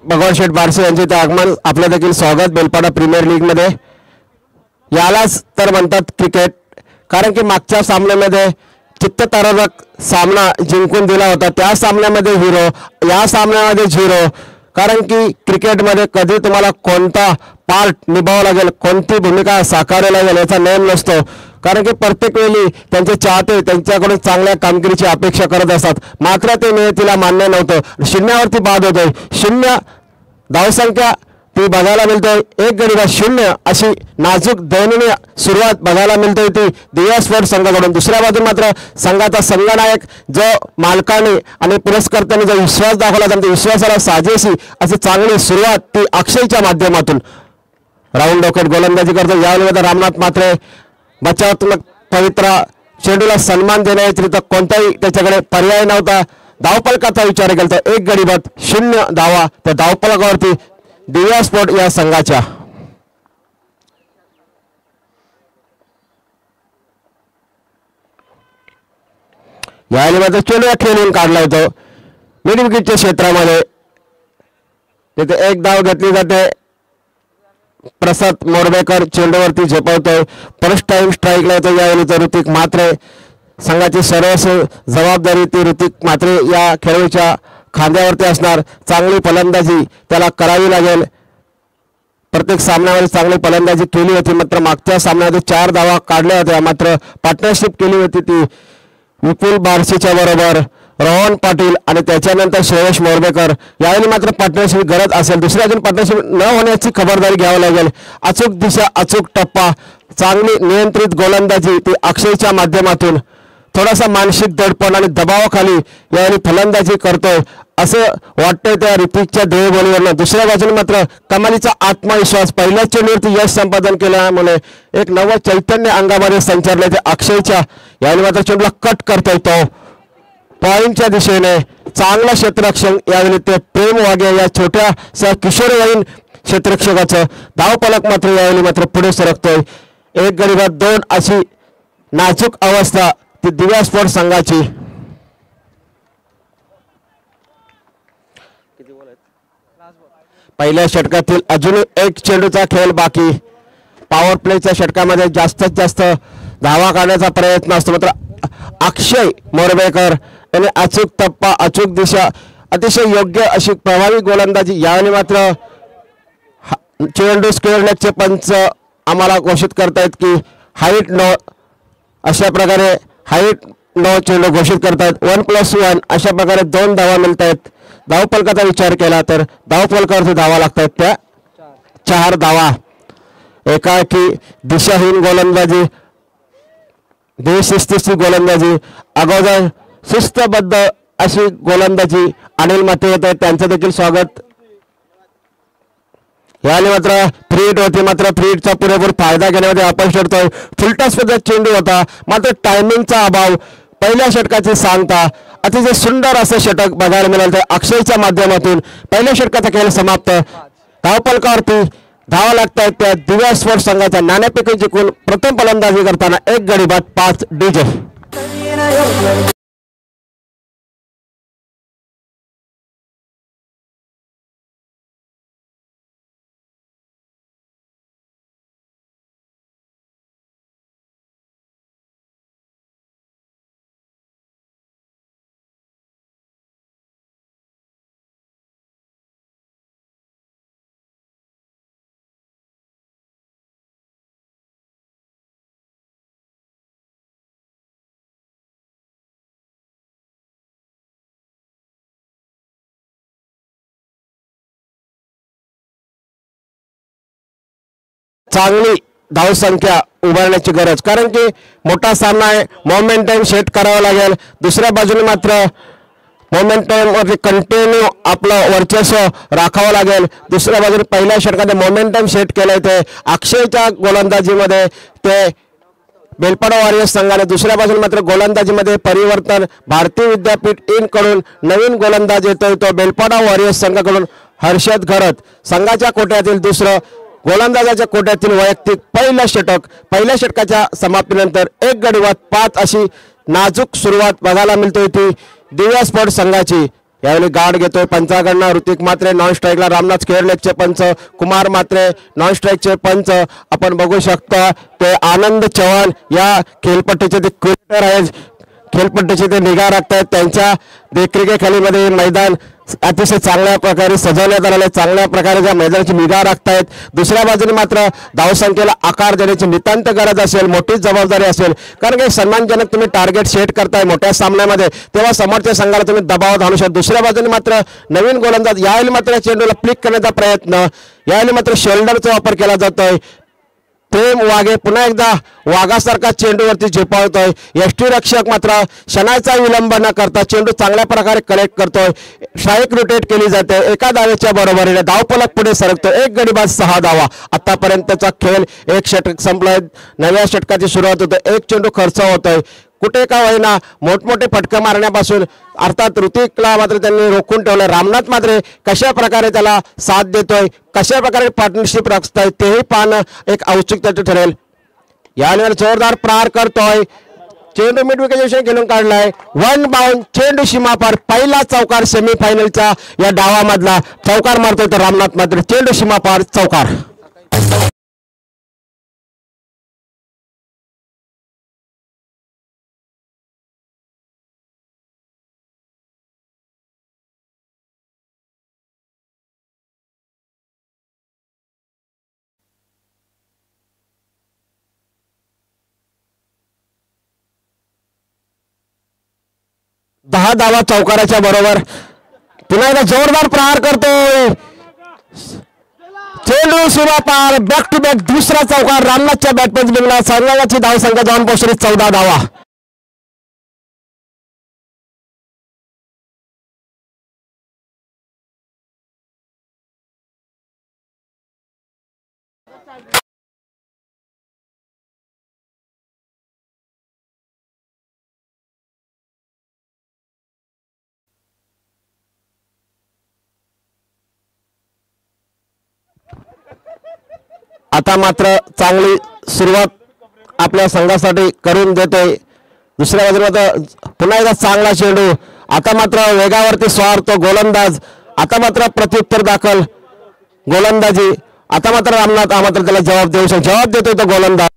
भगवान शेठ बारसे यांचे ते आगमन आपलं देखील स्वागत बेलपाडा प्रीमियर लीग मध्ये। यालाच तर म्हणतात क्रिकेट, कारण की मागच्या सामन्यामध्ये चित्तथरारक सामना जिंकून दिला होता, त्या सामन्यामध्ये हिरो, या सामन्यामध्ये झिरो। कारण की क्रिकेटमध्ये कधी तुम्हाला कोणता पार्ट निभावावा लागेल, कोणती भूमिका साकारावी लागेल याचा नेम नसतो, कारण की प्रत्येक वेळी त्यांचे चाहते त्यांच्याकडून चांगल्या कामगिरीची अपेक्षा करत असतात, मात्र ते नियतीला मान्य नव्हतं। शून्यावरती बाद होतोय, शून्य धावसंख्या ती बघायला मिळते, एक गडी बाद शून्य अशी नाजूक दयनीय सुरुवात बघायला मिळते ती दिव्या स्पोर्ट्स संघाकडून। दुसऱ्या बाजून मात्र संघाचा संघनायक जो मालकाने आणि पुरस्कर्त्यांनी जो विश्वास दाखवला, त्यांच्या विश्वासाला साजेशी अशी चांगली सुरुवात ती अक्षयच्या माध्यमातून राऊंड डोकेट गोलंदाजी करतो। यावेळी रामनाथ मात्रे बचावात्मक पवित्रा चेंडूला सन्मान देण्याव्यतिरिक्त कोणताही त्याच्याकडे पर्याय नव्हता। धावफलकाचा विचार केला तर एक गडी बाद शून्य धावा त्या धावफलकावरती दिव्या स्पोर्ट या संघाच्या। यावेळी मात्र चेंडू खेळून काढला होतो मिड विकेटच्या क्षेत्रामध्ये, तिथे एक धाव घेतली जाते। प्रसाद मोरबेकर चेंडूवरती झेपवतोय, फर्स्ट टाइम स्ट्राईकला येतो यावेळी ऋतिक म्हात्रे। संघाची सर्वस्व जबाबदारी ती ऋतिक म्हात्रे या खेळाडूच्या खांद्यावरती असणार। चांगली फलंदाजी त्याला करावी लागेल, प्रत्येक सामन्यामध्ये चांगली फलंदाजी केली होती, मात्र मागच्या सामन्यामध्ये 4 धावा काढल्या होत्या, मात्र पार्टनरशिप केली होती ती विपुल बारसीच्या बरोबर रोहन पाटील आणि त्याच्यानंतर श्रेयश मोरबेकर। यावेळी मात्र पार्टनरशिप गरज असेल, दुसऱ्या दिन पार्टनरशिप न होण्याची खबरदारी घ्यावी लागेल। अचूक दिशा, अचूक टप्पा, चांगली नियंत्रित गोलंदाजी ती अक्षयच्या माध्यमातून थोडासा मानसिक दडपण आणि दबावाखाली यावेळी फलंदाजी करतोय असं वाटतंय त्या ऋतिकच्या देहबोलीवरनं। दुसऱ्या बाजूने मात्र कमालीचा आत्मविश्वास, पहिल्याच चेंडूवरती यश संपादन केल्यामुळे एक नवं चैतन्य अंगामध्ये संचारले ते अक्षयच्या। यावेळी मात्र चेंडूला कट करता येतो पॉइंटच्या दिशेने, चांगला क्षेत्ररक्षण यावेळी ते प्रेम वागे या छोट्याशा किशोरवयीन क्षेत्ररक्षकाचं धावफलक मात्र यावेळी मात्र पुढे सरकतोय। एक गडी बाद 2 अशी नाजूक अवस्था ती दिव्या स्पोर्ट्स संघाची। पहिल्या षटकातील अजून एक चेंडूचा खेळ बाकी, पॉवर प्लेच्या षटकामध्ये जास्तीत जास्त धावा काढण्याचा प्रयत्न असतो, मात्र अक्षय मोरबेकर याने अचूक टप्पा, अचूक दिशा, अतिशय योग्य अशी प्रभावी गोलंदाजी। यावेळी मात्र चेंडू स्क्वेअर लेगचे पंच आम्हाला घोषित करतायत की हाईट नो, अशा प्रकारे हाईट नो चेंडू घोषित करतायत। 1+1 अशा प्रकारे 2 धावा मिळत आहेत। धावफलकाचा विचार केला तर धावफलकावरती धावा लागतात त्या 4 धावा। एकाकी दिशाहीन गोलंदाजी, बेशिस्तीची गोलंदाजी, अगोदर शिस्तबद्ध अशी गोलंदाजी अनिल माते होत आहेत, त्यांचं देखील स्वागत। यावेळी मात्र फ्री हिट होती, मात्र फ्री हिटचा पुरेपूर फायदा घेण्यामध्ये अपयश ठरतोय। फुलटा स्पर्धेत चेंडू होता, मात्र टायमिंगचा अभाव, पहिल्या षटकाची सांगता, अतिशय सुंदर असं षटक बघायला मिळालं अक्षयच्या माध्यमातून। पहिल्या षटकाचा खेळ समाप्त, धावफलकावरती धावा लागतात त्या दिव्या स्पोर्ट्स संघाच्या। नाणेफेक जिंकून प्रथम फलंदाजी करताना एक गडी बाद 5 डीजे। चांगली धावसंख्या उभारण्याची गरज, कारण की मोठा सामना आहे, मोमेंटम सेट करावा लागेल। दुसऱ्या बाजूने मात्र मोमेंटम वरती कंटिन्यू आपलं वर्चस्व राखावं लागेल। दुसऱ्या बाजूने पहिल्या षटकात मोमेंटम सेट केलंय ते अक्षयच्या गोलंदाजीमध्ये ते बेलपाडा वॉरियर्स संघाने। दुसऱ्या बाजूने मात्र गोलंदाजीमध्ये परिवर्तन, भारतीय विद्यापीठ इन कडून नवीन गोलंदाज येतोय तो बेलपाडा वॉरियर्स संघाकडून हर्षद घरत। संघाच्या कोट्यातील दुसरं, गोलंदाजाच्या कोट्यातील वैयक्तिक पहिलं षटक। पहिल्या षटकाच्या समाप्तीनंतर एक गडी बाद 5 अशी नाजूक सुरुवात बघायला मिळते ती दिव्या स्पोर्ट्स संघाची। यावेळी गार्ड घेतोय पंचाकडनं ऋतिक म्हात्रे, नॉन स्ट्राईकला रामनाथ खेळलेचे पंच कुमार म्हात्रे, नॉन स्ट्राईकचे पंच आपण बघू शकता ते आनंद चव्हाण या खेळपट्टीचे ते क्रिकेटर आहेत, खेळपट्टीची ते निगा राखतायत. त्यांच्या देखरेखीखाली मध्ये मैदान अतिशय चांगल्या प्रकारे सजवण्यात आलेलं आहे, चांगल्या प्रकारे त्या मैदानाची निगा राखतायत. दुसऱ्या बाजूने मात्र धावसंख्येला आकार देण्याची नितांत गरज असेल, मोठी जबाबदारी असेल, कारण की सन्मानजनक तुम्ही टार्गेट सेट करताय मोठ्या सामन्यामध्ये, तेव्हा समोरच्या संघाला तुम्ही दबावात आणू शकता. दुसऱ्या बाजूने मात्र नवीन गोलंदाज यावेळी मात्र चेंडूला प्लिक करण्याचा प्रयत्न, यावेळी मात्र शोल्डरचा वापर केला जातोय. प्रेम वाघे पुन्हा एकदा वाघासारखा चेंडूवरती झेपावतोय. यष्टीरक्षक मात्र क्षणाचा विलंब न करता चेंडू चांगल्या प्रकारे कलेक्ट करतोय. स्ट्राईक रोटेट केली जाते, एका धावेच्या बरोबरीने धावफलक पुढे सरकतो. एक गडी बाद 6 धावा. आतापर्यंतचा खेळ एक षटक संपलाय, नव्या षटकाची सुरुवात होते. एक चेंडू खर्च होतोय, कुठे का होईना मोठमोठे फटके मारण्यापासून अर्थात ऋतिकला मात्र त्यांनी रोखून ठेवलं. रामनाथ मात्र कशा प्रकारे त्याला साथ देतोय, कशा प्रकारे पार्टनरशिप राखताय तेही पाहणं एक औत्सुक्याचं ठरेल. यावेळेला जोरदार प्रहार करतोय, चेंडू मिड विकेट घेऊन काढलाय. वन बाउंड चेंडू सीमापार, पहिला चौकार सेमीफायनलच्या या डावामधला चौकार मारतोय तर रामनाथ मात्र चेंडू सीमापार चौकार. दहा धावा चौकाराच्या बरोबर. पुन्हा एकदा जोरदार प्रहार करतोय, चेंडू सीमा पार, बॅक टू बॅक दुसरा चौकार रामनाथच्या बॅटपंच बिंगला. संघाची धावसंख्या जाऊन पोहोचली 14 धावा. आता मात्र चांगली सुरुवात आपल्या संघासाठी करून देतोय. दुसऱ्या बाजूला पुन्हा एकदा चांगला चेंडू, आता मात्र वेगावरती स्वार तो गोलंदाज, आता मात्र प्रत्युत्तर दाखल गोलंदाजी, आता मात्र रामनाथ मात्र त्याला जवाब देऊ शकतो, जवाब देतोय तो गोलंदाज.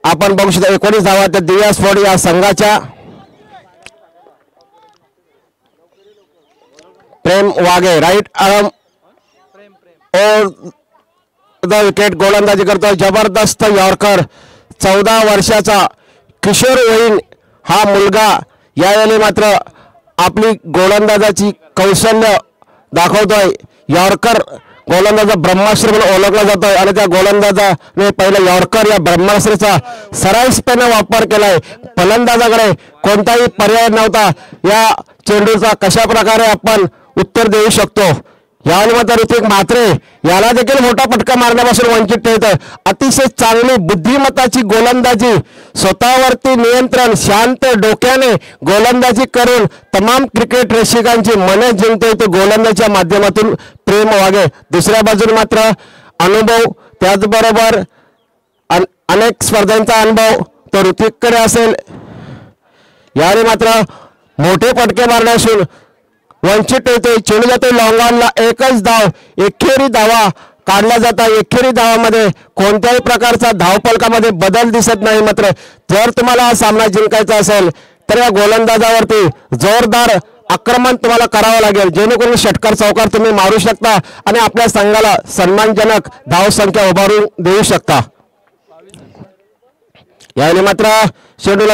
आपण बघू शकता 19 धावा त्या दिव्या स्फोट या संघाच्या. प्रेम वागे राईट आर्म और द विकेट गोलंदाजी करतोय जबरदस्त यॉर्कर 14 वर्षाचा किशोरवयीन हा मुलगा यावेळी मात्र आपली गोलंदाजाची कौशल्य दाखवतोय यॉर्कर गोलंदाजा ब्रह्मास्त्र म्हणून ओळखला जातोय आणि त्या गोलंदाजाने पहिला यॉर्कर या ब्रह्मास्त्राचा सराईसपणे वापर केलाय फलंदाजाकडे कोणताही पर्याय नव्हता या चेंडूचा कशा प्रकारे आपण उत्तर देऊ शकतो यावेळी मात्र ऋतिक म्हात्रे याला देखील मोठा फटका मारण्यापासून वंचित ठेवतोय अतिशय चांगली बुद्धिमत्ताची गोलंदाजी स्वतःवरती नियंत्रण शांत डोक्याने गोलंदाजी करून तमाम क्रिकेट रसिकांची मने जिंकतोय तो गोलंदाजीच्या माध्यमातून प्रेम वागे दुसऱ्या बाजूने मात्र अनुभव त्याचबरोबर अनेक स्पर्धांचा अनुभव तो ऋतिककडे असेल यावेळी मात्र मोठे फटके मारणे असून वंचित ठेवतोय चेंडू जातोय लॉंगॉनला एकच धाव एकेरी धावा काढला जाता एकेरी धावामध्ये कोणत्याही प्रकारचा धावफलकामध्ये बदल दिसत नाही मात्र जर तुम्हाला हा सामना जिंकायचा असेल तर या गोलंदाजावरती जोरदार आक्रमण तुम्हाला करावं लागेल जेणेकरून षटकार चौकार तुम्ही मारू शकता आणि आपल्या संघाला सन्मानजनक धावसंख्या उभारून देऊ शकता यावेळी मात्र चेंडूला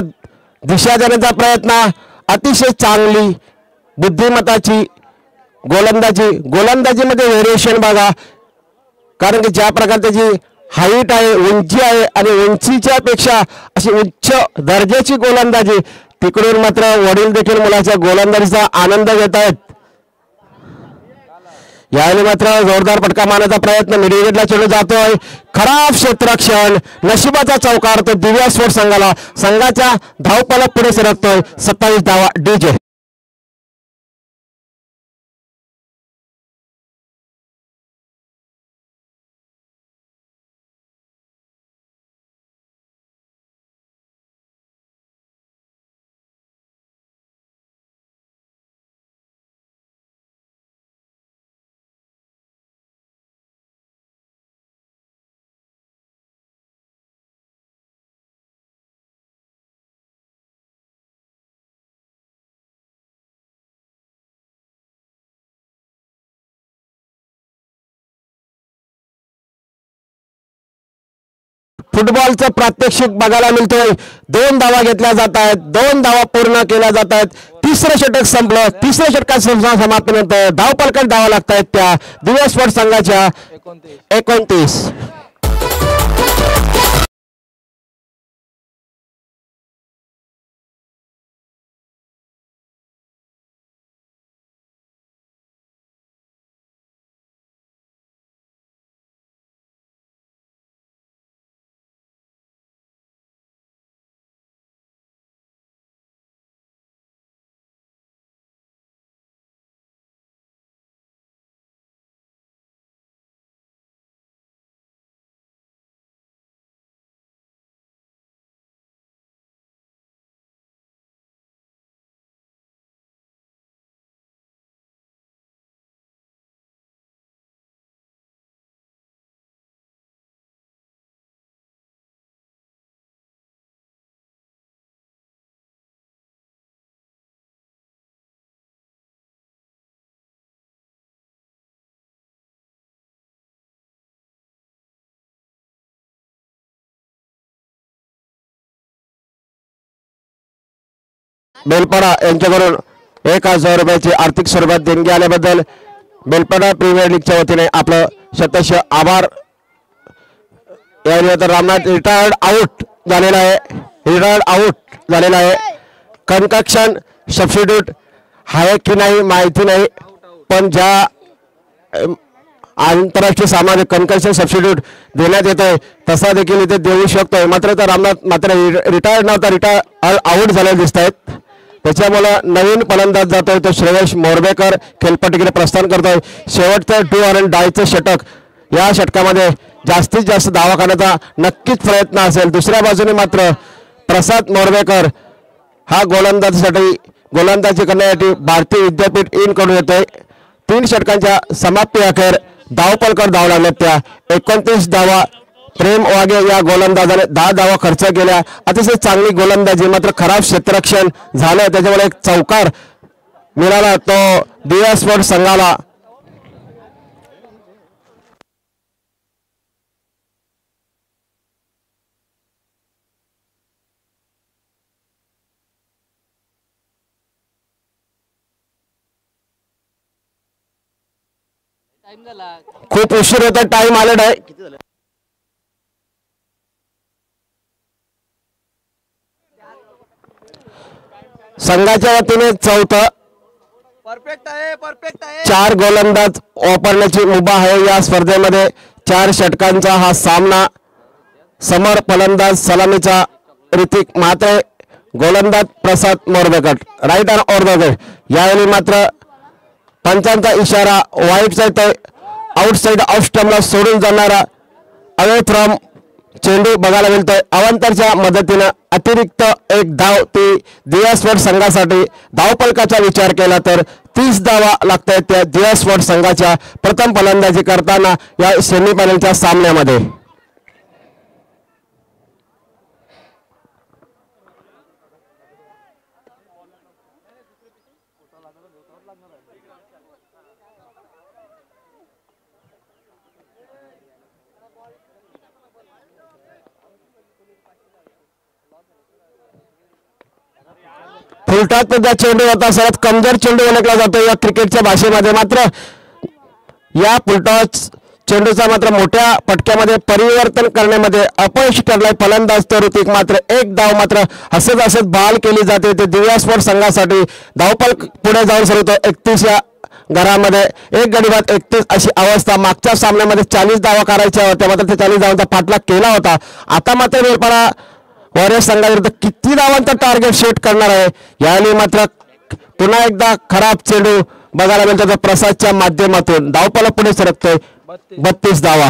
दिशा देण्याचा प्रयत्न अतिशय चांगली बुद्धिमत्ताची गोलंदाजीमध्ये व्हेरिएशन बघा कारण की ज्या प्रकारे त्याची हाईट आहे उंची आहे आणि उंचीच्या पेक्षा अशी उच्च दर्जाची गोलंदाजी तिकडून मात्र वडील देखील मुलाच्या गोलंदाजीचा आनंद घेत आहेत यावेळी मात्र जोरदार फटका मारण्याचा प्रयत्न मिडविकेटला चेंडू जातोय खराब क्षेत्ररक्षण नशिबाचा चौकार तो दिव्या स्पोर्ट्स संघाच्या धावफलक पुढे सरकतोय 27 धावा डीजे फुटबॉलचं प्रात्यक्षिक बघायला मिळतोय 2 धावा घेतल्या जात आहेत 2 धावा पूर्ण केल्या जात आहेत तिसरं षटक संपलं तिसऱ्या षटकात समाप्तीनंतर धावफलकात धावा लागत आहेत त्या दिव्या स्पोर्ट्स संघाच्या 29 बेलपाडा यांच्याकडून 1000 रुपयाची आर्थिक स्वरूपात देणगी आल्याबद्दल बेलपाडा प्रीमियर लीगच्या वतीने आपलं शतश आभार यावेळी रामनाथ रिटायर्ड आउट झालेला आहे कन्कक्शन सबस्टिट्यूट आहे की नाही माहिती नाही पण ज्या आंतरराष्ट्रीय सामाजिक कन्कक्शन सबस्टिट्यूट देण्यात येतोय तसा देखील इथे देऊ शकतोय मात्र तर रामनाथ मात्र रिटायर्ड नव्हता रिटायर्ड आउट झालेले दिसत आहेत त्याच्यामुळे नवीन फलंदाज जातोय तो श्रेयश मोरबेकर खेळपट्टीकडे प्रस्थान करतोय शेवटचं डू और डायचं षटक या षटकामध्ये जास्तीत जास्त धावा करण्याचा नक्कीच प्रयत्न असेल दुसऱ्या बाजूने मात्र प्रसाद मोरबेकर हा गोलंदाजी करण्यासाठी भारतीय विद्यापीठ इन कडून येतोय 3 षटकांच्या समाप्ती अखेर धावफलकावर धावा लागल्यात त्या 29 धावा प्रेम वागे या गोलंदाजाने 10 धावा खर्च केल्या अतिशय चांगली गोलंदाजी मात्र खराब क्षेत्ररक्षण झालं त्याच्यामुळे एक चौकार मिळाला तो दिव्या स्पोर्ट्स संघाला. खूप उशीर होता, टाइम आलेला आहे. संघाच्या वतीने चौथं परफेक्ट आहे. 4 गोलंदाज वापरण्याची मुभा आहे या स्पर्धेमध्ये. 4 षटकांचा हा सामना. समोर फलंदाज सलामीचा ऋतिक म्हात्रे, गोलंदाज Prasad Morbekar. Right arm order. यावेळी मात्र पंचांचा इशारा वाईट साईड आउटसाइड ऑफ स्टंपला सोडून जाणारा अवे फ्रॉम चेंडू बघायला मिळतोय. अवंतरच्या मदतीनं अतिरिक्त एक धाव ती दिव्या स्पोर्ट्स संघासाठी. धावफलकाचा विचार केला तर 30 धावा लागतायत त्या दिव्या स्पोर्ट्स संघाच्या प्रथम फलंदाजी करताना या सेमीफायनलच्या सामन्यामध्ये. फुलटात चेंडू होता, सर्वात कमजोर चेंडू ओळखला जातो या क्रिकेटच्या भाषेमध्ये. मात्र या फुलटॉस चेंडूचा मात्र मोठ्या फटक्यामध्ये परिवर्तन करण्यामध्ये अपयश ठरलाय फलंदाज तो ऋतिक. मात्र एक धाव मात्र हसत बहाल केली जाते ते दिव्या स्पोर्ट्स संघासाठी. धावफल पुढे जाऊन सरतो 31 या घरामध्ये. एक गडी बाद 31 अशी अवस्था. मागच्या सामन्यामध्ये 40 धावा करायच्या होत्या, मात्र ते 40 धावांचा पाठलाग केला होता. आता मात्र बेलपाडा वॉरियर्स संघाविरुद्ध किती धावांचा टार्गेट सेट करणार आहे. यावेळी मात्र पुन्हा एकदा खराब चेंडू बघायला मिळतो तर प्रसादच्या माध्यमातून धावफल पुढे सरकतोय 32 धावा.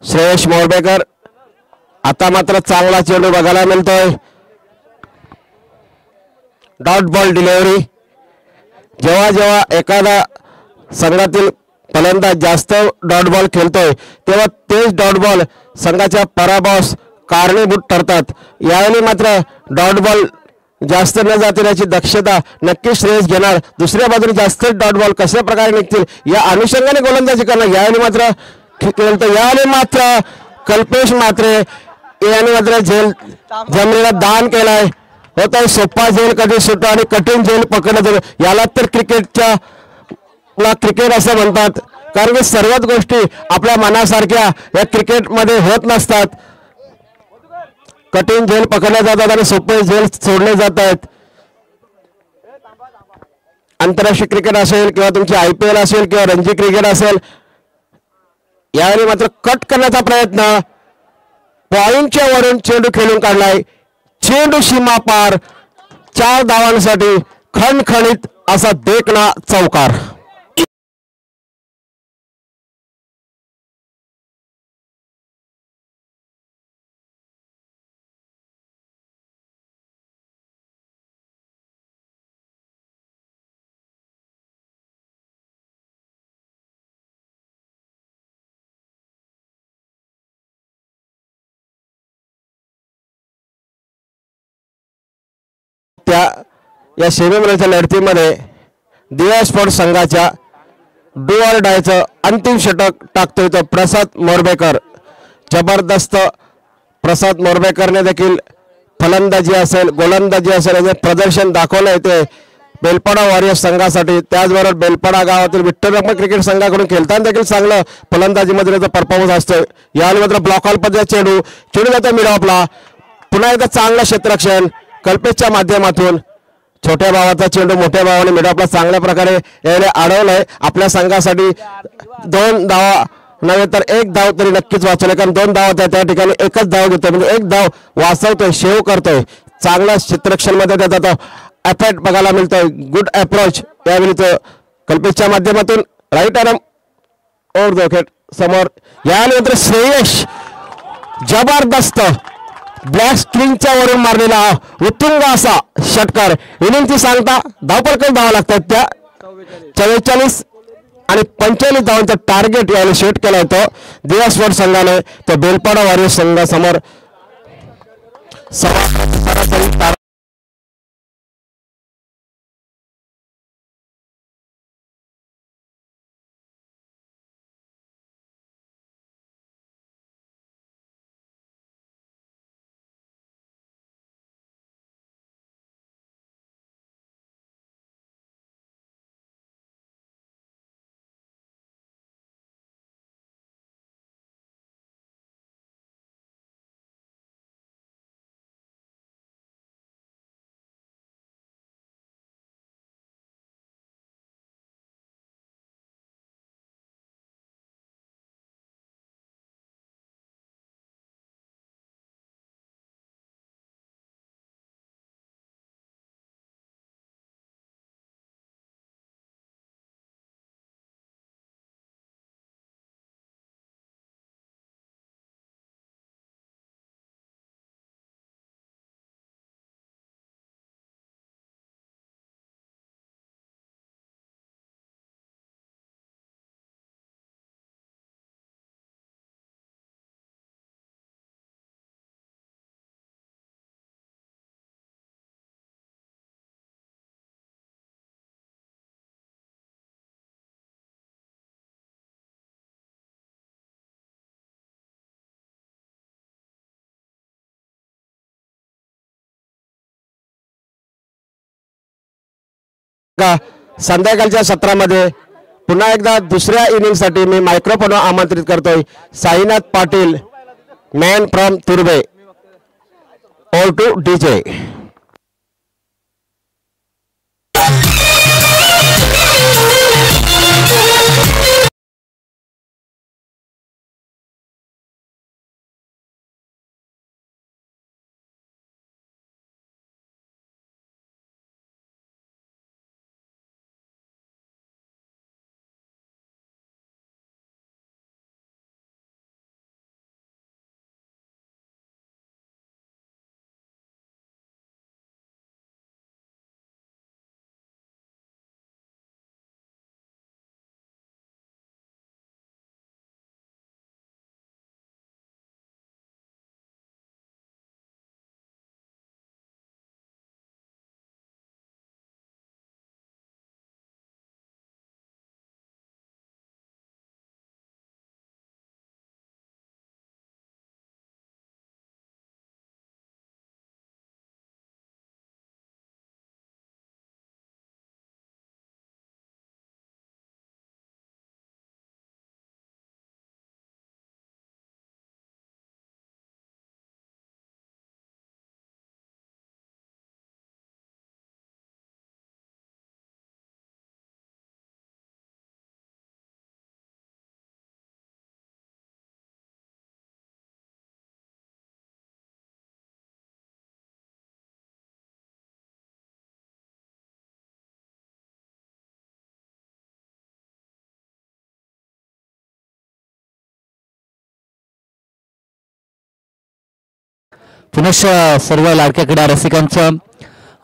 श्रेयस मोरबेकर. आता मात्र चांगला चेंडू बघायला मिळतोय. Dot ball delivery. जेव्हा जेव्हा एखादा संघातील फलंदाज जास्त डॉट बॉल खेळतोय तेव्हा तेच डॉट बॉल संघाच्या पराभवास कारणीभूत ठरतात. यावेळी मात्र डॉट बॉल जास्त न जाण्याची दक्षता नक्कीच श्रेयस घेणार. दुसऱ्या बाजूने जास्त डॉट बॉल कशा प्रकारे निघतील या अनुषंगाने गोलंदाजी करणार. यावेळी मात्र खेळतो. यावेळी मात्र कल्पेश म्हात्रे याने मात्र झेल जमिनीला दान केलाय. होत आहे सोपा झेल कधी सुटतो आणि कठीण झेल पकडला जातो. याला तर क्रिकेट असं म्हणतात, कारण की सर्वच गोष्टी आपल्या मनासारख्या या क्रिकेटमध्ये होत नसतात. कठीण झेल पकडल्या जातात आणि सोपे झेल सोडले जात आहेत. आंतरराष्ट्रीय क्रिकेट असेल किंवा तुमची IPL असेल किंवा रणजी क्रिकेट असेल, यावेळी मात्र कट करण्याचा प्रयत्न. पॉइंटच्या वरून चेंडू खेळून काढलाय. चेंडू सीमा पार. 4 धावांसाठी खणखणीत असा देखणा चौकार. त्या या सेमीफायनलच्या लढतीमध्ये दिव्या स्पोर्ट्स संघाच्या डू ऑर डायचं अंतिम षटक टाकतोय तो प्रसाद मोरबेकर. जबरदस्त प्रसाद मोरबेकरने देखील फलंदाजी असेल गोलंदाजी असेल याचे प्रदर्शन दाखवलं येते बेलपाडा वॉरियर्स संघासाठी. त्याचबरोबर बेलपाडा गावातील विठ्ठल रखुमाई क्रिकेट संघाकडून खेळताना देखील चांगलं फलंदाजीमध्ये त्याचा परफॉर्मन्स असतोय. यावेळी मात्र ब्लॉक हॉल पद्धतीचा चेंडू जातो मिड ऑफला. पुन्हा एकदा चांगलं क्षेत्ररक्षण कल्पेशच्या माध्यमातून. छोट्या भावाचा चेंडू मोठ्या भावाने मिड ऑफला चांगल्या प्रकारे यावेळी अडवलाय. आपल्या संघासाठी 2 धावा नव्हे तर 1 धाव तरी नक्कीच वाचवले, कारण 2 धाव होत्या त्या ठिकाणी एकच धाव घेतोय म्हणजे 1 धाव वाचवतोय, सेव्ह करतोय. चांगला क्षेत्ररक्षण मध्ये त्याचा एफर्ट बघायला मिळतोय. गुड अप्रोच यावेळी तो कल्पेशच्या माध्यमातून. Right arm over the wicket समोर. यानंतर श्रेयस जबरदस्त ब्लॅक स्ट्रिंगच्या वरून मारलेला उत्तुंग असा षटकार. इनिंगची सांगता धावपल कमी धावा लागतात त्या 44 आणि 45 धावांचा टार्गेट यावेळी सेट केला होता दिव्या स्पोर्ट्स संघाने. त्या बेलपाडा वॉरियर्स संघासमोर सरासरी संध्याकाळच्या सत्रामध्ये पुन्हा एकदा दुसऱ्या इनिंगसाठी मी मायक्रोफोन आमंत्रित करतोय Sainath Patil, man from Turbe. All to DJ. पुनश्च सर्व लाडक्या क्रीडा रसिकांचं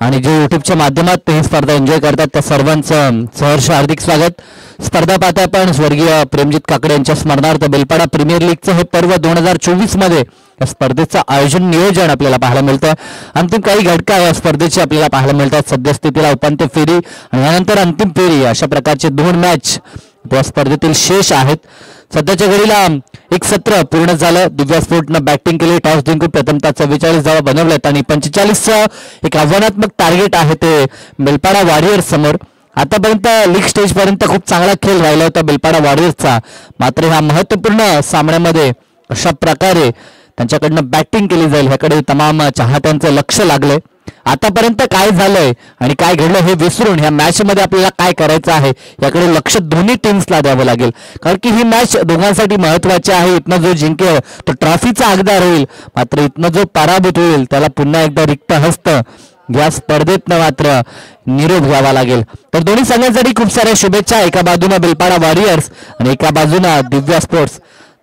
आणि जे युट्यूबच्या माध्यमात ही स्पर्धा एन्जॉय करतात त्या सर्वांचं सहर्ष हार्दिक स्वागत. स्पर्धा पाहता आपण स्वर्गीय प्रेमजित काकडे यांच्या स्मरणार्थ बेलपाडा प्रीमियर लीगचं हे पर्व 2024 मध्ये या स्पर्धेचं आयोजन नियोजन आपल्याला पाहायला मिळतं. अंतिम काही घटका या स्पर्धेची आपल्याला पाहायला मिळतात. सद्यस्थितीला उपांत्य फेरी आणि यानंतर अंतिम फेरी अशा प्रकारचे 2 मॅच या स्पर्धेतील शेष आहेत. सध्याच्या घडीला एक सत्र पूर्ण झालं. दिव्या स्पोर्टनं बॅटिंग केली, टॉस जिंकून प्रथमतः 44 धावा बनवल्यात आणि 45चं एक आव्हानात्मक टार्गेट आहे ते बेलपाडा वॉरियर्स समोर. आतापर्यंत लीग स्टेज पर्यंत खूप चांगला खेळ राहिला होता बेलपाडा वॉरियर्सचा. मात्र ह्या महत्त्वपूर्ण सामन्यामध्ये अशा प्रकारे त्यांच्याकडनं बॅटिंग केली जाईल ह्याकडे तमाम चाहत्यांचं लक्ष लागलंय. आतापर्यंत काय झालंय आणि काय घडलं हे विसरून ह्या मॅच मध्ये आपल्याला काय करायचं आहे याकडे लक्ष दोन्ही टीम्सला द्यावं लागेल. कारण की ही मॅच दोघांसाठी महत्वाची आहे. इथनं जो जिंकेल तो ट्रॉफीचा हकदार होईल, मात्र इथनं जो पराभूत होईल त्याला पुन्हा एकदा रिक्त हस्त या स्पर्धेतनं मात्र निरोप घ्यावा लागेल. तर दोन्ही संघांसाठी खूप साऱ्या शुभेच्छा. एका बाजूनं बेलपाडा वॉरियर्स आणि एका बाजूनं दिव्या स्पोर्ट्स.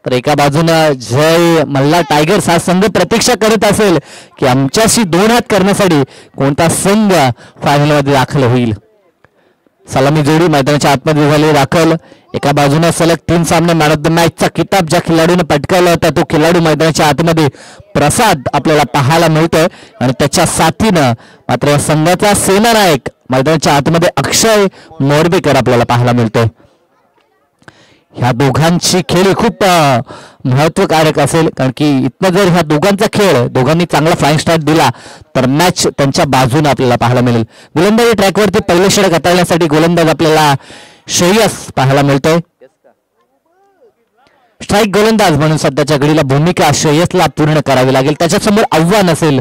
तर एका बाजूनं जय मल्हार टायगर्स हा संघ प्रतीक्षा करत असेल की आमच्याशी 2 हात करण्यासाठी कोणता संघ फायनलमध्ये दाखल होईल. सलामी जोडी मैदानाच्या आतमध्ये झाली दाखल. एका बाजूने सलग 3 सामने मॅन ऑफ द मॅचचा किताब ज्या खेळाडूने पटकावला होता तो खेळाडू मैदानाच्या आतमध्ये प्रसाद आपल्याला पाहायला मिळतोय आणि त्याच्या साथीनं मात्र या संघाचा सेनानायक मैदानाच्या आतमध्ये अक्षय मोरबेकर आपल्याला पाहायला मिळतोय. ह्या दोघांची खेळ खूप महत्वकारक असेल कारण की इथनं जर ह्या दोघांचा खेळ दोघांनी चांगला फ्लाइंग स्टार्ट दिला तर मॅच त्यांच्या बाजूने आपल्याला पाहायला मिळेल. गोलंदाजी ट्रॅकवरती पहिले षटक हाताळण्यासाठी गोलंदाज आपल्याला श्रेयस पाहायला मिळतोय. स्ट्राईक गोलंदाज म्हणून सध्याच्या घडीला भूमिका श्रेयसला पूर्ण करावी लागेल. त्याच्यासमोर आव्हान असेल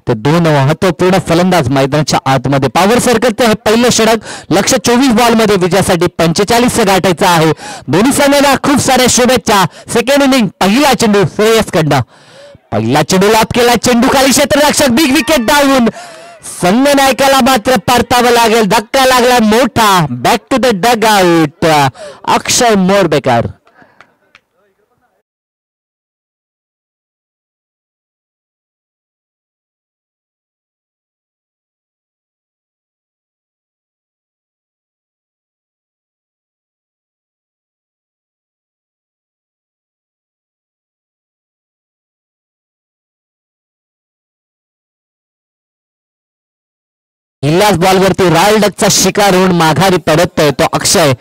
ते 2 महत्वपूर्ण फलंदाज मैदानाच्या आतमध्ये. पॉवर सर्कलचं हे पहिलं षटक लक्ष 24 बॉलमध्ये विजयासाठी 45 गाठायचं आहे. दोन्ही संघांना खूप साऱ्या शुभेच्छा. सेकंड इनिंग पहिला चेंडू श्रेयसकडनं. पहिला चेंडू लाभ केला. चेंडू खाली क्षेत्ररक्षक बिग विकेट डाऊन. संघनायकाला मात्र परतावं लागेल. धक्का लागला मोठा. Back to the dugout. Akshay Morbekar. पहिल्याच बॉलवरती रॉयल डकचा शिकार होऊन माघारी पडतोय तो अक्षय.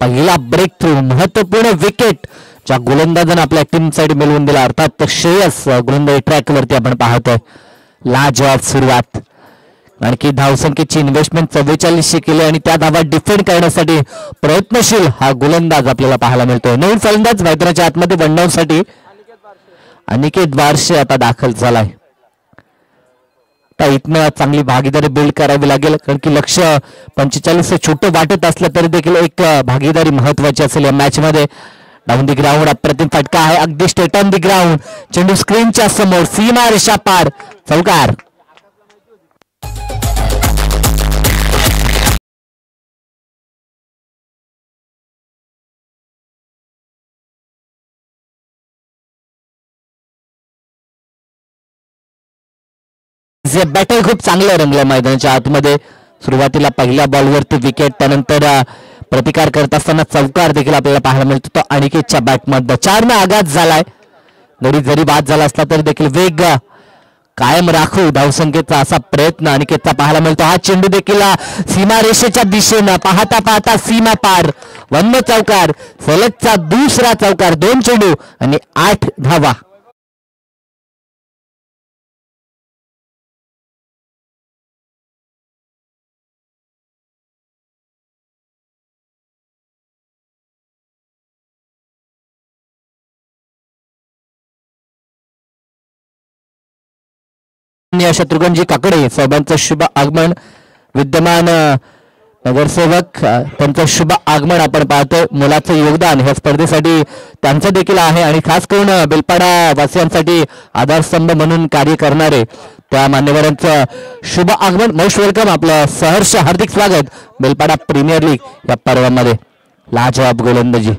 पहिला ब्रेक थ्रू महत्वपूर्ण विकेट ज्या गोलंदाजानं आपल्या टीम साठी मिळवून दिला अर्थात श्रेयस गोलंदाजी ट्रॅक वरती आपण पाहतोय. लाजवाब सुरुवात. आणखी धावसंख्येची इन्व्हेस्टमेंट 44 केली आणि त्या धावा डिफेंड करण्यासाठी प्रयत्नशील हा गोलंदाज आपल्याला पाहायला मिळतोय. नवीन फलंदाज मैदानाच्या आतमध्ये बनवण्यासाठी अनिकेत बारशे आता दाखल झालाय. इथनं चांगली भागीदारी बिल्ड करावी लागेल कारण की लक्ष 45 छोटं वाटत असलं तरी देखील एक भागीदारी महत्वाची असेल या मॅच मध्ये. डाऊन दी ग्राउंड अप्रतिम फटका आहे अगदी स्ट्रेट ऑन दी ग्राउंड. चेंडू स्क्रीनच्या समोर सीमा रेषा पार. चौकार. बॅटल खूप चांगलं रंगलं मैदानाच्या आतमध्ये. सुरुवातीला पहिल्या बॉलवरती विकेट त्यानंतर प्रतिकार करत असताना चौकार देखील आपल्याला पाहायला मिळतो तो अनिकेतच्या बॅटमध्ये. 4 आघात झालाय. जरी बाद झाला असला तरी देखील वेग कायम राखू धावसंख्येचा असा प्रयत्न अनिकेतचा पाहायला मिळतो. हा चेंडू देखील सीमारेषेच्या दिशेनं पाहता पाहता सीमा पार. 1 चौकार. सलगचा दुसरा चौकार. 2 चेंडू आणि 8 धावा. शत्रुघ्नजी काकडे साहेबांचं शुभ आगमन. विद्यमान नगरसेवक त्यांचं शुभ आगमन आपण पाहतोय. मुलाचं योगदान ह्या स्पर्धेसाठी त्यांचं देखील आहे आणि खास करून बेलपाडा वासियांसाठी आधारस्तंभ म्हणून कार्य करणारे त्या मान्यवरांचं शुभ आगमन. Most welcome. आपलं सहर्ष हार्दिक स्वागत बेलपाडा प्रीमियर लीग या पर्वामध्ये. लाजवाब गोलंदाजी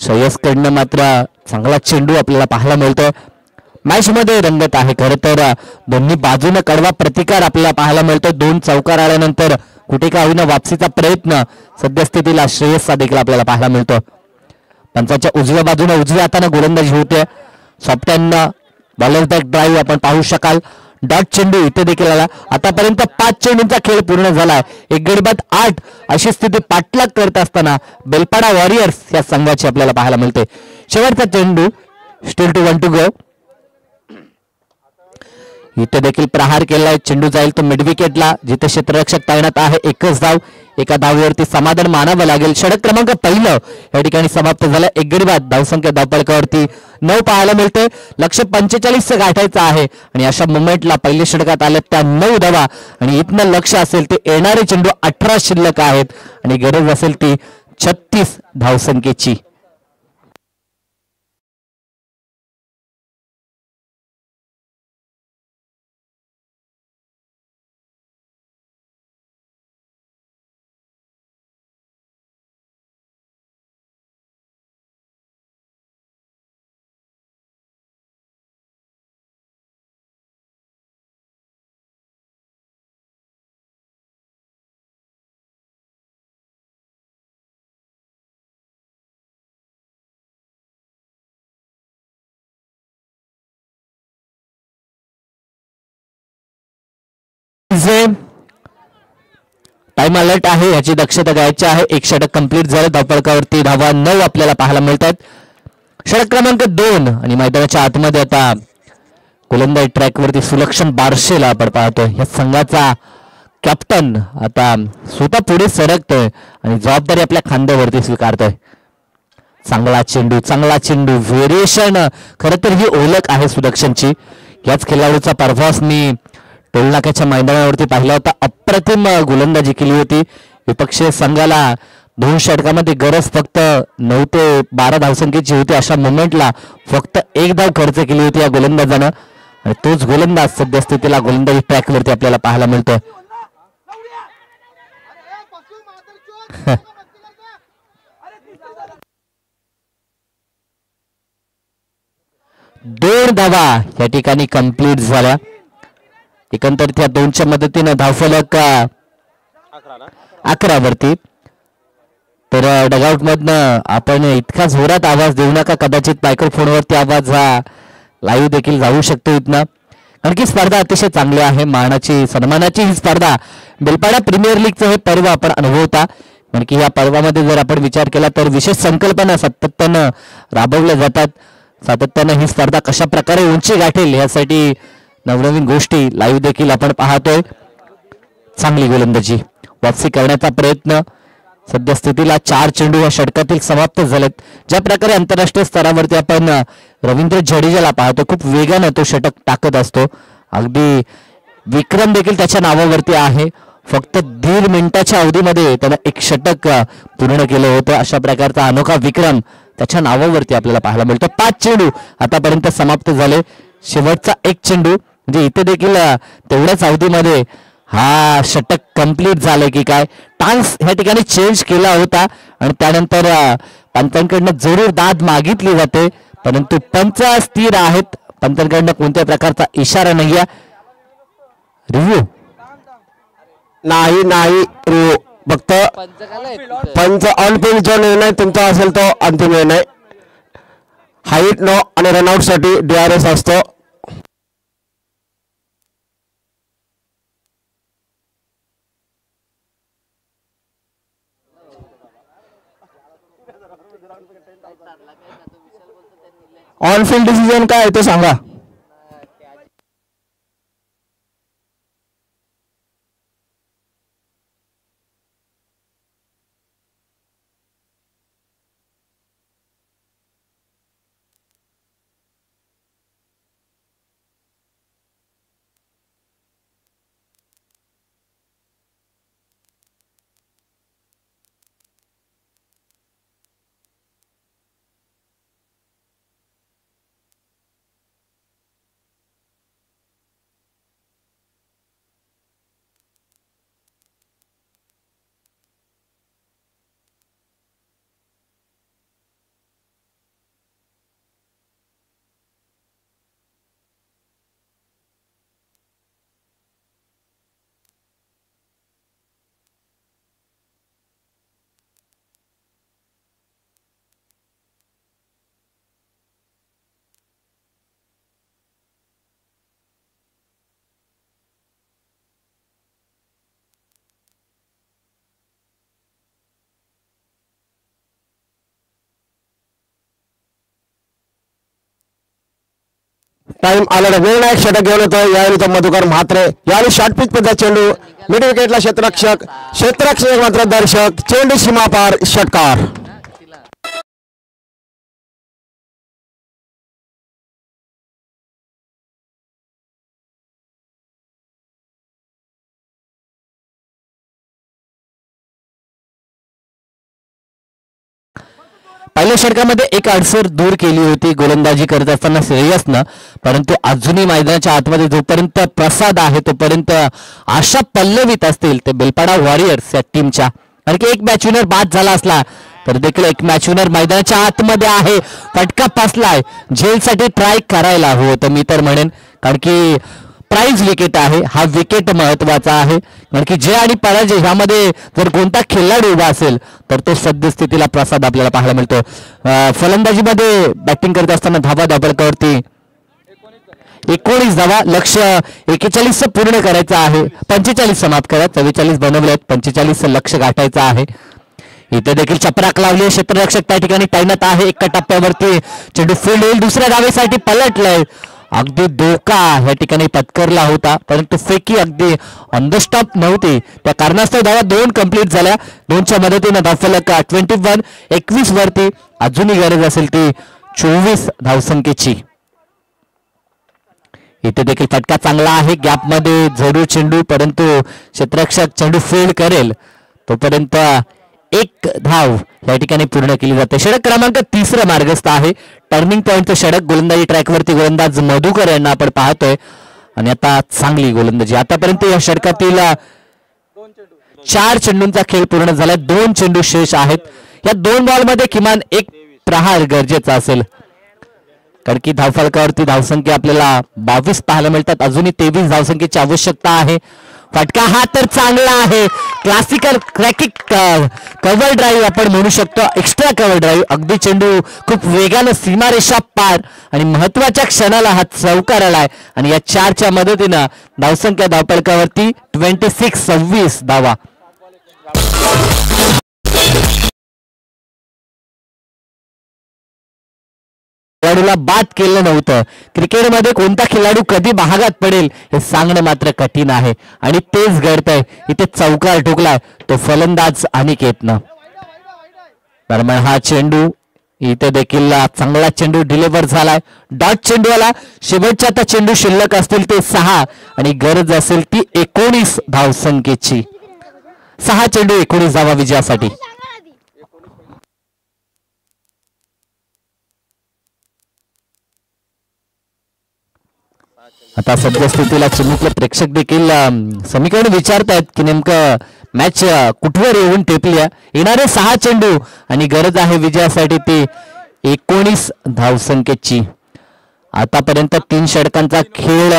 श्रेयसकडनं मात्र चांगला चेंडू आपल्याला पाहायला मिळतोय. मॅच मध्ये रंगत आहे. खरं तर दोन्ही बाजूने कडवा प्रतिकार आपल्याला पाहायला मिळतो. 2 चौकार आल्यानंतर कुठे का होईना वापसीचा प्रयत्न सद्यस्थितीला श्रेयसचा देखील आपल्याला पाहायला मिळतो. पंचाच्या उजव्या बाजूने उजव्या हाताने गोलंदाजी होते. Soft hand bowler back drive आपण पाहू शकाल. डॉट चेंडू इथे देखील आला. आतापर्यंत 5 चेंडूंचा खेळ पूर्ण झालाय. 1 गडी बाद 8 अशी स्थिती पाठलाग करत असताना बेलपाडा वॉरियर्स या संघाची आपल्याला पाहायला मिळते. शेवटचा चेंडू स्टिल टू 1 टू गो. इथे देखील प्रहार केलाय. चेंडू जाईल तो मिड विकेटला जिथे क्षेत्ररक्षक तैनात आहे. 1च धाव. एका धावेवरती समाधान मानावं लागेल. षटक क्रमांक पहिलं या ठिकाणी समाप्त झालं. 1 गडी बाद. धावसंख्या धावपळकावरती 9 पाहायला मिळते. लक्ष 45 गाठायचं आहे आणि अशा मुवमेंटला पहिल्या षटकात आल्या त्या 9 धावा आणि इथनं लक्ष असेल ते येणारे चेंडू 18 शिल्लक आहेत आणि गरज असेल ती 36 धावसंख्येची. म्हणजे टाइम अलर्ट आहे, याची दक्षता घ्यायची आहे. एक षटक कंप्लीट झालं, धावफलकावरती धावा 9 आपल्याला पाहायला मिळतात. षटक क्रमांक 2 आणि मैदानाच्या आतमध्ये आता गोलंदाजी ट्रॅकवरती सुलक्षण बारशेला आपण पाहतोय. या संघाचा कॅप्टन आता स्वतः पुढे सरकतोय आणि जबाबदारी आपल्या खांद्यावरती स्वीकारतोय. चांगला चेंडू व्हेरिएशन. खरं तर ही ओळख आहे सुलक्षणची. याच खेळाडूचा परफॉर्मन्स मी टोलनाक्याच्या मैदानावरती पाहिला होता. अप्रतिम गोलंदाजी केली होती. विपक्षीय संघाला 2 षटकामध्ये गरज फक्त 9 ते 12 धावसंख्येची होती. अशा मोमेंटला फक्त 1 धाव खर्च केली होती या गोलंदाजानं आणि तोच गोलंदाज सद्यस्थितीला गोलंदाजी ट्रॅकवरती आपल्याला पाहायला मिळतोय. 2 धावा या ठिकाणी कंप्लीट झाल्या. एकंदरीत या 2च्या मदतीनं धावफलक 11 वरती. तर डगआउट मधनं आपण इतका जोरात आवाज देऊ नका, कदाचित मायक्रोफोनवरती आवाज हा लाईव्ह देखील जाऊ शकतो इथनं. कारण की स्पर्धा अतिशय चांगली आहे. मानाची सन्मानाची ही स्पर्धा. बेलपाडा प्रीमियर लीगचं हे पर्व आपण अनुभवता. कारण की या पर्वामध्ये जर आपण विचार केला तर विशेष संकल्पना सातत्यानं राबवल्या जातात. सातत्यानं ही स्पर्धा कशा प्रकारे उंची गाठेल यासाठी नवनवीन गोष्टी लाईव्ह देखील आपण पाहतोय. चांगली गोलंदाजी, वापसी करण्याचा प्रयत्न. सद्यस्थितीला 4 चेंडू या षटकातील समाप्त झालेत. ज्या प्रकारे आंतरराष्ट्रीय स्तरावरती आपण रवींद्र जडेजाला पाहतो, खूप वेगानं तो षटक टाकत असतो. अगदी विक्रम देखील त्याच्या नावावरती आहे. फक्त 1.5 मिनिटाच्या अवधीमध्ये त्यानं 1 षटक पूर्ण केलं होतं. अशा प्रकारचा अनोखा विक्रम त्याच्या नावावरती आपल्याला पाहायला मिळतो. 5 चेंडू आतापर्यंत समाप्त झाले. शेवटचा 1 चेंडू म्हणजे इथे देखील तेवढ्याच अवधीमध्ये हा षटक कंप्लीट झालं की काय. टांग्स ह्या ठिकाणी चेंज केला होता आणि त्यानंतर पंचांकडनं जरूर दाद मागितली जाते, परंतु पंच स्थिर आहेत. पंचांकडनं कोणत्या प्रकारचा इशारा नाहीये. रिव्ह्यू नाही फक्त पंच ऑन फील्ड जो निर्णय तुमचा असेल तो अंतिम निर्णय. हाईट नो आणि रनआउट साठी DRS असतो. ऑन फील्ड डिसिजन काय आहे ते सांगा. टाइम आला. निर्णायक षटक घेऊन येतो यावेळी तो मधुकर म्हात्रे. यावेळी शॉर्ट पिच पद्धत चेंडू मिड विकेटला क्षेत्ररक्षक मात्र दर्शक. चेंडू सीमा पार, षटकार. पहिल्या षटकामध्ये एक अडसर दूर केली होती गोलंदाजी करत असताना श्रेयसनं, परंतु अजूनही मैदानाच्या आतमध्ये जोपर्यंत प्रसाद आहे तोपर्यंत आशा पल्लवीत असतील ते बेलपाडा वॉरियर्स या टीमच्या. कारण की एक मॅच विनर बाद झाला असला तर देखील एक मॅच विनर मैदानाच्या आतमध्ये आहे. फटका फसलाय, झेलसाठी ट्राय करायला हवं होतं मी तर म्हणेन. कारण की प्राइज विकेट आहे, हा विकेट महत्वाचा आहे. कारण की जय आणि पराजय ह्यामध्ये जर कोणता खेळाडू उभा असेल तर तो सद्यस्थितीला प्रसाद आपल्याला पाहायला मिळतो. फलंदाजीमध्ये बॅटिंग करत असताना धावा धापडकावरती 19 धावा, लक्ष्य 41 पूर्ण करायचं आहे. 45 समाप्त करा, 44 बनवले आहेत, 45 लक्ष्य गाठायचं आहे. इथे देखील चपराक लावली, क्षेत्ररक्षक त्या ठिकाणी तैनात आहे. एका टप्प्यावरती चेंडू फील्ड येईल, दुसऱ्या धावेसाठी पलटलाय. अगदी धोका या ठिकाणी पत्करला होता, परंतु फेकी अगदी ऑन द स्टॉप नव्हती. त्या कारणास्तव धावा 2 कंप्लीट झाल्या. 2च्या मदतीनं धावफलक 21 वरती. अजूनही गरज असेल ती 24 धावसंख्येची. इथे देखील फटका चांगला आहे, गॅप मध्ये जरूर चेंडू, परंतु क्षेत्ररक्षक चेंडू फील्ड करेल तोपर्यंत 1 धाव या ठिकाणी पूर्ण केली जाते. षटक क्रमांक 3 मार्गस्थ आहे. टर्निंग पॉइंटचं षटक, गोलंदाजी ट्रॅकवरती गोलंदाज मधुकर यांना आपण पाहतोय आणि आता चांगली गोलंदाजी. आतापर्यंत या षटकातील 4 चेंडूंचा खेळ पूर्ण झाला. 2 चेंडू शेष आहेत. या 2 बॉलमध्ये किमान 1 प्रहार गरजेचा असेल, कारण की धावफलकावरती धावसंख्या आपल्याला 22 पाहायला मिळतात. अजूनही 23 धावसंख्येची आवश्यकता आहे. फटका हा तर चांगला आहे. क्लासिकल क्रॅकिक कव्हर ड्राईव्ह आपण म्हणू शकतो, एक्स्ट्रा कव्हर ड्राईव्ह. अगदी चेंडू खूप वेगानं सीमारेषा पार आणि महत्वाच्या क्षणाला हा चौकार आलाय आणि या 4च्या मदतीनं धावसंख्या धावफलकावरती 26 धावा. खेळाडूला बाद केलं नव्हतं. क्रिकेटमध्ये कोणता खेळाडू कधी महागात पडेल हे सांगणं मात्र कठीण आहे आणि तेच घडतंय. इथे चौकार ठोकलाय तो फलंदाज अनिकेतनं. दरम्यान हा चेंडू इथे देखील चांगला चेंडू डिलिव्हर झालाय. डॉट चेंडू आला. शेवटच्या आता चेंडू शिल्लक असतील ते 6 आणि गरज असेल ती 19 धावसंख्येची. 6 चेंडू 19 धावा विजयासाठी. आता सद्यस्थितीला चिमुकले प्रेक्षक देखील समीकरण विचारतायत की नेमकं मॅच कुठवर येऊन टेपली. येणारे 6 चेंडू आणि गरज आहे विजयासाठी ती 19 धावसंख्येची. आतापर्यंत 3 षटकांचा खेळ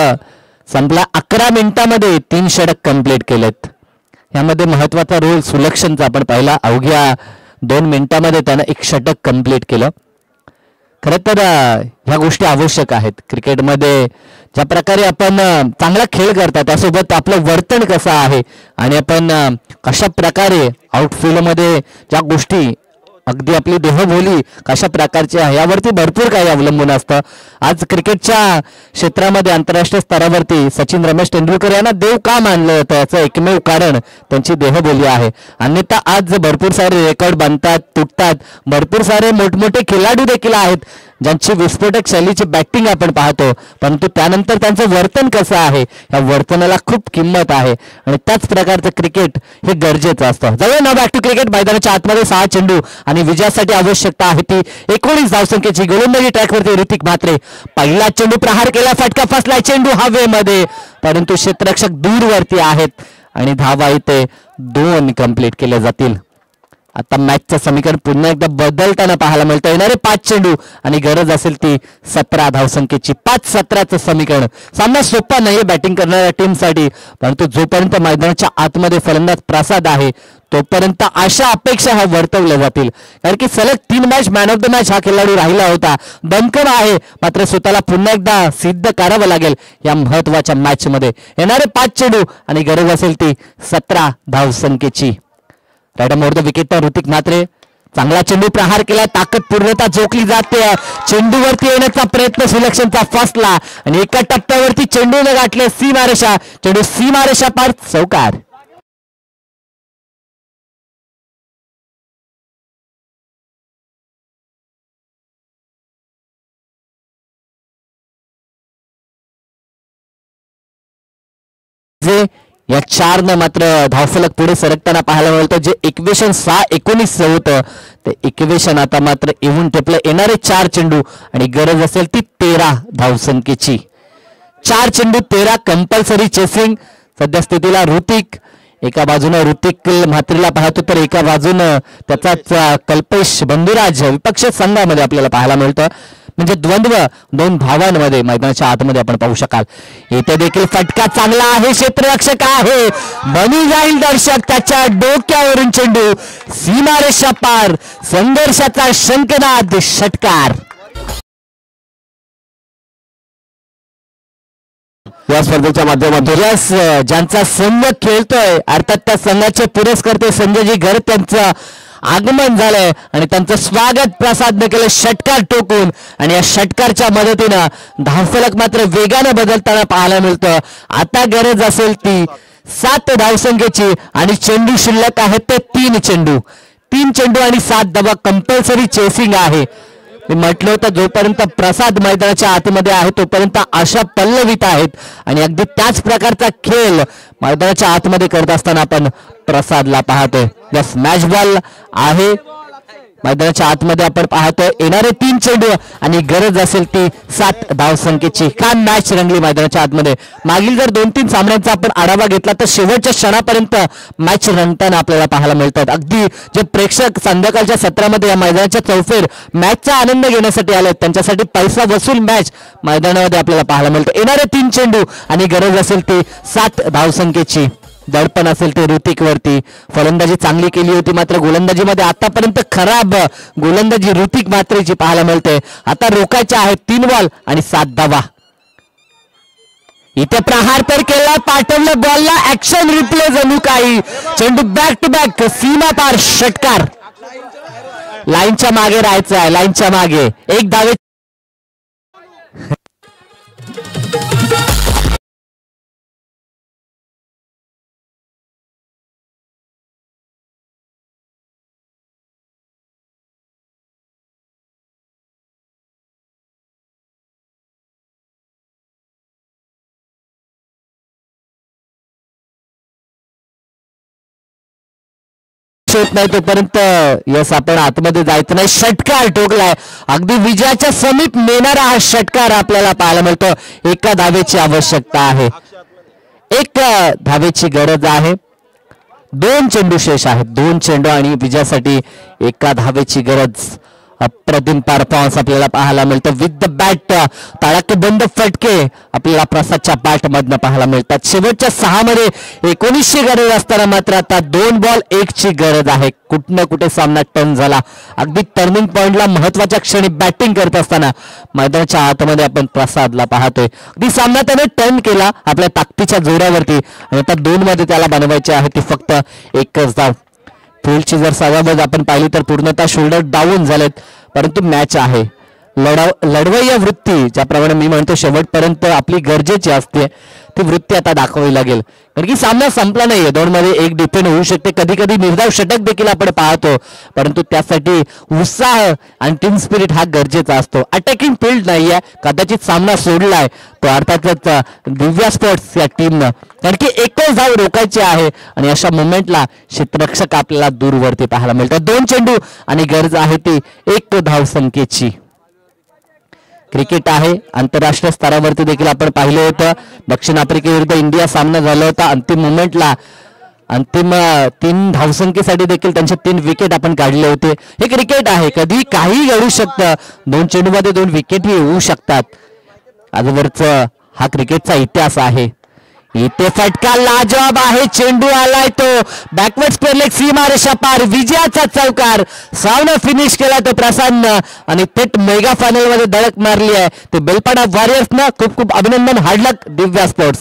संपला. 11 मिनिटांमध्ये 3 षटक कंप्लीट केलेत. यामध्ये महत्वाचा रोल सुलक्षणचा आपण पाहिला. अवघ्या 2 मिनिटांमध्ये त्यानं 1 षटक कंप्लीट केलं. खरं तर ह्या गोष्टी आवश्यक आहेत. क्रिकेटमध्ये ज्या प्रकारे आपण चांगला खेळ करतात त्यासोबत आपलं वर्तन कसं आहे आणि आपण कशा प्रकारे आउटफील्डमध्ये ज्या गोष्टी, अगदी आपली देहबोली कशा प्रकारची आहे यावरती भरपूर काही अवलंबून असतं. आज क्रिकेटच्या क्षेत्रामध्ये आंतरराष्ट्रीय स्तरावरती सचिन रमेश तेंडुलकर यांना देव का मानलं होतं याचं एकमेव कारण त्यांची देहबोली आहे. अन्यथा आज भरपूर सारे रेकॉर्ड बनतात, तुटतात. भरपूर सारे मोठमोठे खेळाडू देखील आहेत ज्यांची विस्फोटक शैलीची बॅटिंग आपण पाहतो, परंतु त्यानंतर त्यांचं वर्तन कसं आहे या वर्तनाला खूप किंमत आहे आणि त्याच प्रकारचं क्रिकेट हे गरजेचं असतं. जाऊया ना बॅक टू क्रिकेट. मैदानाच्या आतमध्ये 6 चेंडू आणि विजयासाठी आवश्यकता आहे ती 19 धावसंख्येची. गोलंदाजी ट्रॅकवरती ऋतिक म्हात्रे. पहिला चेंडू प्रहार केला, फटका फसलाय, चेंडू हवेमध्ये, परंतु क्षेत्ररक्षक दूरवरती आहेत आणि धावा इथे 2 कंप्लीट केले जातील. आता मॅचचं समीकरण पुन्हा एकदा बदलताना पाहायला मिळतं. येणारे 5 चेंडू आणि गरज असेल ती 17 धावसंख्येची. 5-17चं समीकरण. सामना सोपा नाही बॅटिंग करणाऱ्या टीमसाठी, परंतु जोपर्यंत मैदानाच्या आतमध्ये फलंदाज प्रसाद आहे तोपर्यंत अशा अपेक्षा ह्या वर्तवल्या जातील, कारण की सलग 3 match man of the match हा खेळाडू राहिला होता. दमकम आहे, मात्र स्वतःला पुन्हा एकदा सिद्ध करावं लागेल या महत्वाच्या मॅच मध्ये. येणारे 5 चेंडू आणि गरज असेल ती 17 धावसंख्येची. Right more the wicket Hrithik Mhatre. चांगला चेंडू प्रहार केला, ताकद पूर्णता जोखली जाते. चेंडूवरती येण्याचा प्रयत्न सुलक्षणचा फसला आणि एका टप्प्यावरती चेंडूने गाठले सीमारेषा. चेंडू सीमारेषा पार, चौकार. या 4 मात्र धावफलक पुढे सरकताना पाहायला मिळतं. जे इक्वेशन 6-19 होतं ते इक्वेशन आता मात्र येऊन टेपलं. येणारे 4 चेंडू आणि गरज असेल ती 13 धावसंख्येची. 4 चेंडू 13 कंपल्सरी चेसिंग. सध्या स्थितीला ऋतिक एका बाजूनं ऋतिक म्हात्रेला पाहतो तर एका बाजूनं त्याचाच कल्पेश बंधुराज विपक्ष संघामध्ये आपल्याला पाहायला मिळतं. म्हणजे द्वंद्व 2 धावांमध्ये मैदानाच्या आतमध्ये आपण पाहू शकाल. इथे देखील फटका चांगला आहे, क्षेत्ररक्षक आहे, बनी जाईल दर्शक, त्याच्या डोक्यावरून चेंडू सीमारेषा पार, संघर्षाचा शंखनाद, षटकार. या स्पर्धेच्या माध्यमातून यस, ज्यांचा संघ खेळतोय अर्थात त्या संघाचे पुरस्कर्ते संजयजी घर त्यांचं आगमन झालंय आणि त्यांचं स्वागत प्रसादने केलं षटकार टोकून. आणि या षटकारच्या मदतीनं धावफलक मात्र वेगानं बदलताना पाहायला मिळतं. आता गरज असेल ती 7 धावसंख्येची आणि चेंडू शिल्लक आहेत ते 3 चेंडू. 3 चेंडू आणि 7 धावा कंपल्सरी चेसिंग आहे. मी म्हटलं होतं जोपर्यंत प्रसाद मैदानाच्या आतमध्ये आहे तोपर्यंत आशा पल्लवित आहेत आणि अगदी त्याच प्रकारचा खेळ मैदानाच्या आतमध्ये करत असताना आपण प्रसादला पाहतोय. यस, मॅच बॉल आहे मैदानाच्या आतमध्ये आपण पाहतोय. येणारे 3 चेंडू आणि गरज असेल ती 7 धावसंख्येची. का मॅच रंगली मैदानाच्या आतमध्ये. मागील जर 2-3 सामन्यांचा आपण आढावा घेतला तर शेवटच्या क्षणापर्यंत मॅच रंगताना आपल्याला पाहायला मिळतात. अगदी जे प्रेक्षक संध्याकाळच्या सत्रामध्ये या मैदानाच्या चौफेर मॅचचा आनंद घेण्यासाठी आले त्यांच्यासाठी पैसा वसूल मॅच मैदानामध्ये आपल्याला पाहायला मिळतं. येणारे 3 चेंडू आणि गरज असेल ती 7 धावसंख्येची. दडपण असेल ते ऋतिक वरती. फलंदाजी चांगली केली होती मात्र गोलंदाजीमध्ये आतापर्यंत खराब गोलंदाजी ऋतिक मात्रेची पाहायला मिळते. आता रोखायचे आहेत 3 बॉल आणि 7 धावा. इथे प्रहार तर केला, पाठवलं बॉलला, ऍक्शन रिप्ले जणू काही. चेंडू बॅक टू बॅक सीमा पार षटकार. लाईनच्या मागे राहायचं आहे, लाईनच्या मागे. 1 धावे होत नाही तोपर्यंत यस आपण आतमध्ये जायचं नाही. षटकार ठोकलाय, अगदी विजयाच्या समीप नेणारा हा षटकार आपल्याला पाहायला मिळतो. 1 धावेची आवश्यकता आहे, 1 धावेची गरज आहे. 2 चेंडू शेष आहेत, 2 चेंडू आणि विजयासाठी 1 धावेची गरज. अप्रतिम परफॉर्मन्स आपल्याला पाहायला मिळतं. विथ द बॅट ताळाकबंद फटके आपल्याला प्रसादच्या बॅट मधनं पाहायला मिळतात. शेवटच्या 6 मध्ये 19ची गरज असताना मात्र आता 2 बॉल 1 ची गरज आहे. कुठं कुठे सामना टर्न झाला. अगदी टर्निंग पॉइंटला महत्वाच्या क्षणी बॅटिंग करत असताना मैदानाच्या आतमध्ये आपण प्रसादला पाहतोय. अगदी सामना त्याने टर्न केला आपल्या ताकदीच्या जोरावरती आणि आता 2 मध्ये त्याला बनवायचे आहे ती फक्त 1च धाव. फील्डची जर सजावट आपण पाहिली तर पूर्णतः शोल्डर डाऊन झालेत परंतु मॅच आहे. लढवय्या वृत्ती ज्याप्रमाणे मी म्हणतो शेवटपर्यंत आपली गरजेची असते ती वृत्ती आता दाखवावी लागेल. कारण की सामना संपला नाहीये. 2 मध्ये 1 डिफेंड होऊ शकते. कधी कधी निर्धाव षटक देखील आपण पाहतो परंतु त्यासाठी उत्साह आणि टीम स्पिरिट हा गरजेचा असतो. अटॅकिंग फील्ड नाहीये, कदाचित सामना सोडलाय तो अर्थातच दिव्या स्पोर्ट्स या टीमनं. कारण की 1च धाव रोखायची आहे आणि अशा मुवमेंटला क्षेत्ररक्षक आपल्याला दूरवरती पाहायला मिळतात. 2 चेंडू आणि गरज आहे ती 1 धावसंख्येची. क्रिकेट आहे, आंतरराष्ट्रीय स्तरावरती देखील आपण पाहिलं होतं. दक्षिण आफ्रिकेविरुद्ध इंडिया सामना झाला होता. अंतिम मुवमेंटला अंतिम 3 धावसंख्येसाठी देखील त्यांचे 3 विकेट आपण काढले होते. हे क्रिकेट आहे, कधी काही घडू शकतं. 2 चेंडूमध्ये 2 विकेटही होऊ शकतात. आजवरचं हा क्रिकेटचा इतिहास आहे. इथे फटका लाजवाब आहे. चेंडू आलाय तो बॅकवर्ड स्पेअरलेग सीमारेषा पार. विजयाचा चौकार. सामना फिनिश केला तो प्रसादनं आणि थेट मेगा फायनल मध्ये धडक मारली आहे ते बेलपाडा वॉरियर्सनं. खूप खूप अभिनंदन. हार्ड लक दिव्या स्पोर्ट्स.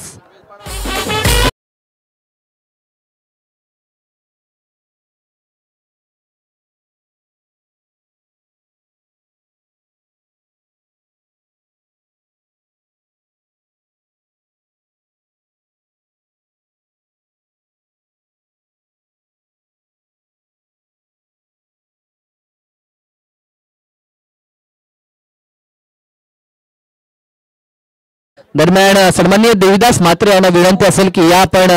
दरम्यान सन्माननीय देवीदास मात्रे यांना विनंती असेल की या आपण